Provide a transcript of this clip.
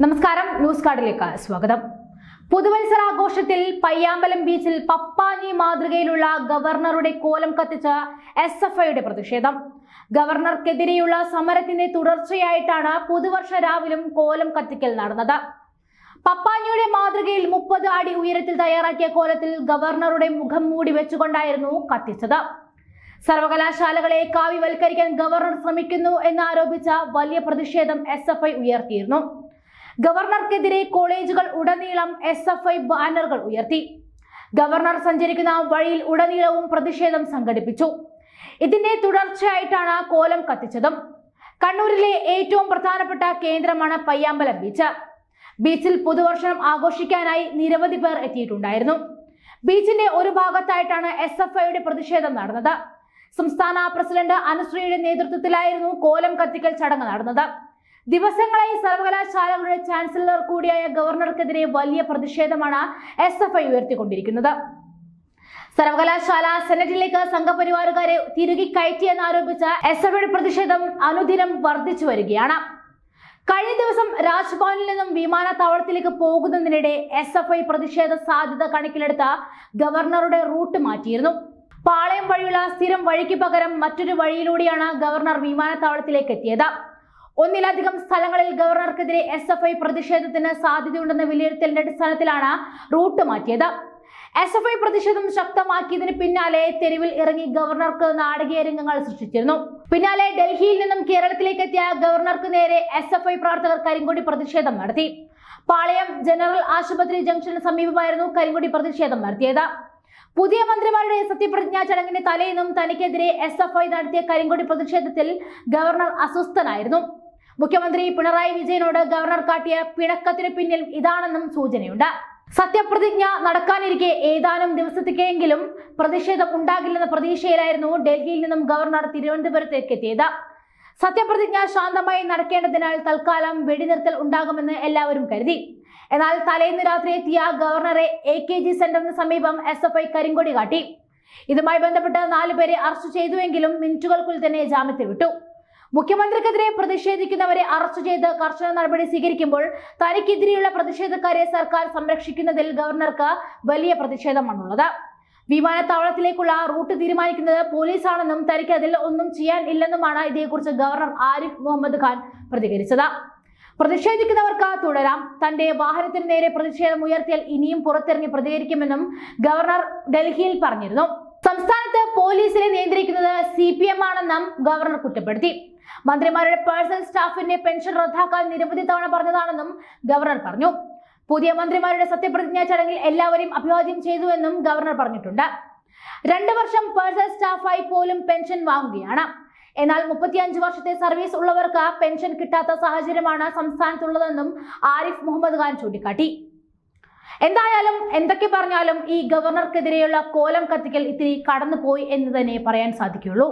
നമസ്കാരം, ന്യൂസ് കാർഡിലേക്ക് സ്വാഗതം. പുതുവത്സരാഘോഷത്തിൽ പയ്യാമ്പലം ബീച്ചിൽ പപ്പാഞ്ഞി മാതൃകയിലുള്ള ഗവർണറുടെ കോലം കത്തിച്ച SFIയുടെ പ്രതിഷേധം. ഗവർണർക്കെതിരെയുള്ള സമരത്തിന്റെ തുടർച്ചയായിട്ടാണ് പുതുവർഷ രാവിലും കോലം കത്തിക്കൽ നടന്നത്. പപ്പാഞ്ഞിയുടെ മാതൃകയിൽ 30 അടി ഉയരത്തിൽ തയ്യാറാക്കിയ കോലത്തിൽ ഗവർണറുടെ മുഖം മൂടി വെച്ചുകൊണ്ടായിരുന്നു കത്തിച്ചത്. സർവകലാശാലകളെ കാവ്യവൽക്കരിക്കാൻ ഗവർണർ ശ്രമിക്കുന്നു എന്നാരോപിച്ച വലിയ പ്രതിഷേധം SFI ഉയർത്തിയിരുന്നു. ഗവർണർക്കെതിരെ കോളേജുകൾ ഉടനീളം SFI ബാനറുകൾ ഉയർത്തി. ഗവർണർ സഞ്ചരിക്കുന്ന വഴിയിൽ ഉടനീളവും പ്രതിഷേധം സംഘടിപ്പിച്ചു. ഇതിന്റെ തുടർച്ചയായിട്ടാണ് കോലം കത്തിച്ചതും. കണ്ണൂരിലെ ഏറ്റവും പ്രധാനപ്പെട്ട കേന്ദ്രമാണ് പയ്യാമ്പലം ബീച്ച്. ബീച്ചിൽ പുതുവർഷം ആഘോഷിക്കാനായി നിരവധി പേർ എത്തിയിട്ടുണ്ടായിരുന്നു. ബീച്ചിന്റെ ഒരു ഭാഗത്തായിട്ടാണ് SFIയുടെ പ്രതിഷേധം നടന്നത്. സംസ്ഥാന പ്രസിഡന്റ് അനുശ്രീയുടെ നേതൃത്വത്തിലായിരുന്നു കോലം കത്തിക്കൽ ചടങ്ങ് നടന്നത്. ദിവസങ്ങളായി സർവകലാശാലകളുടെ ചാൻസലർ കൂടിയായ ഗവർണർക്കെതിരെ വലിയ പ്രതിഷേധമാണ് SFI ഉയർത്തിക്കൊണ്ടിരിക്കുന്നത്. സർവകലാശാല സെനറ്റിലേക്ക് സംഘപരിവാറുകാരെ തിരുകി കയറ്റിയെന്നാരോപിച്ച SFIയുടെ പ്രതിഷേധം അനുദിനം വർദ്ധിച്ചു വരികയാണ്. കഴിഞ്ഞ ദിവസം രാജ്ഭവനിൽ നിന്നും വിമാനത്താവളത്തിലേക്ക് പോകുന്നതിനിടെ SFI പ്രതിഷേധ സാധ്യത കണക്കിലെടുത്ത ഗവർണറുടെ റൂട്ട് മാറ്റിയിരുന്നു. പാളയം വഴിയുള്ള സ്ഥിരം വഴിക്ക് പകരം മറ്റൊരു വഴിയിലൂടെയാണ് ഗവർണർ വിമാനത്താവളത്തിലേക്ക് എത്തിയത്. ഒന്നിലധികം സ്ഥലങ്ങളിൽ ഗവർണർക്കെതിരെ SFI പ്രതിഷേധത്തിന് സാധ്യതയുണ്ടെന്ന വിലയിരുത്തലിന്റെ അടിസ്ഥാനത്തിലാണ് റൂട്ട് മാറ്റിയത്. SFI പ്രതിഷേധം ശക്തമാക്കിയതിന് പിന്നാലെ തെരുവിൽ ഇറങ്ങി ഗവർണർക്ക് നാടകീയ രംഗങ്ങൾ സൃഷ്ടിച്ചിരുന്നു. പിന്നാലെ ഡൽഹിയിൽ നിന്നും കേരളത്തിലേക്ക് എത്തിയ ഗവർണർക്ക് നേരെ SFI പ്രവർത്തകർ കരിങ്കൊടി പ്രതിഷേധം നടത്തി. പാളയം ജനറൽ ആശുപത്രി ജംഗ്ഷന് സമീപമായിരുന്നു കരിങ്കൊടി പ്രതിഷേധം നടത്തിയത്. പുതിയ മന്ത്രിമാരുടെ സത്യപ്രതിജ്ഞാ ചടങ്ങിന് തലേന്നും തനിക്കെതിരെ SFI നടത്തിയ കരിങ്കൊടി പ്രതിഷേധത്തിൽ ഗവർണർ അസ്വസ്ഥനായിരുന്നു. മുഖ്യമന്ത്രി പിണറായി വിജയനോട് ഗവർണർ കാട്ടിയ പിണക്കത്തിന് പിന്നിൽ ഇതാണെന്നും സൂചനയുണ്ട്. സത്യപ്രതിജ്ഞ നടക്കാനിരിക്കെ ഏതാനും ദിവസത്തേക്കെങ്കിലും പ്രതിഷേധം ഉണ്ടാകില്ലെന്ന പ്രതീക്ഷയിലായിരുന്നു ഡൽഹിയിൽ നിന്നും ഗവർണർ തിരുവനന്തപുരത്തേക്ക് എത്തിയത്. സത്യപ്രതിജ്ഞ ശാന്തമായി നടക്കേണ്ടതിനാൽ തൽക്കാലം വെടിനിർത്തൽ ഉണ്ടാകുമെന്ന് എല്ലാവരും കരുതി. എന്നാൽ തലേന്ന് രാത്രി എത്തിയ ഗവർണറെ AKG സെന്ററിന് സമീപം SFI കരിങ്കൊടി കാട്ടി. ഇതുമായി ബന്ധപ്പെട്ട് 4 പേരെ അറസ്റ്റ് ചെയ്തുവെങ്കിലും മിനിറ്റുകൾക്കുള്ളിൽ തന്നെ ജാമ്യത്തിൽ വിട്ടു. മുഖ്യമന്ത്രിക്കെതിരെ പ്രതിഷേധിക്കുന്നവരെ അറസ്റ്റ് ചെയ്ത് കർശന നടപടി സ്വീകരിക്കുമ്പോൾ തനിക്കെതിരെയുള്ള പ്രതിഷേധക്കാരെ സർക്കാർ സംരക്ഷിക്കുന്നതിൽ ഗവർണർക്ക് വലിയ പ്രതിഷേധമാണുള്ളത്. വിമാനത്താവളത്തിലേക്കുള്ള റൂട്ട് തീരുമാനിക്കുന്നത് പോലീസാണെന്നും തനിക്ക് അതിൽ ഒന്നും ചെയ്യാൻ ഇല്ലെന്നുമാണ് ഇതേക്കുറിച്ച് ഗവർണർ ആരിഫ് മുഹമ്മദ് ഖാൻ പ്രതികരിച്ചത്. പ്രതിഷേധിക്കുന്നവർക്ക് തുടരാം. തന്റെ വാഹനത്തിന് നേരെ പ്രതിഷേധം ഉയർത്തിയാൽ ഇനിയും പുറത്തിറങ്ങി പ്രതികരിക്കുമെന്നും ഗവർണർ ഡൽഹിയിൽ പറഞ്ഞിരുന്നു. സംസ്ഥാനത്ത് പോലീസിനെ നിയന്ത്രിക്കുന്നത് CPM ആണെന്നും ഗവർണർ കുറ്റപ്പെടുത്തി. മന്ത്രിമാരുടെ പേഴ്സണൽ സ്റ്റാഫിന്റെ പെൻഷൻ റദ്ദാക്കാൻ നിരവധി തവണ പറഞ്ഞതാണെന്നും ഗവർണർ പറഞ്ഞു. പുതിയ മന്ത്രിമാരുടെ സത്യപ്രതിജ്ഞാ ചടങ്ങിൽ എല്ലാവരെയും അഭിവാദ്യം ചെയ്തുവെന്നും ഗവർണർ പറഞ്ഞിട്ടുണ്ട്. 2 വർഷം പേഴ്സണൽ സ്റ്റാഫായി പോലും പെൻഷൻ വാങ്ങുകയാണ്. എന്നാൽ 35 വർഷത്തെ സർവീസ് ഉള്ളവർക്ക് പെൻഷൻ കിട്ടാത്ത സാഹചര്യമാണ് സംസ്ഥാനത്തുള്ളതെന്നും ആരിഫ് മുഹമ്മദ് ഖാൻ ചൂണ്ടിക്കാട്ടി. എന്തായാലും എന്തൊക്കെ പറഞ്ഞാലും ഈ ഗവർണർക്കെതിരെയുള്ള കോലം കത്തിക്കൽ ഇത്തിരി കടന്നുപോയി എന്ന് തന്നെ പറയാൻ സാധിക്കുള്ളൂ.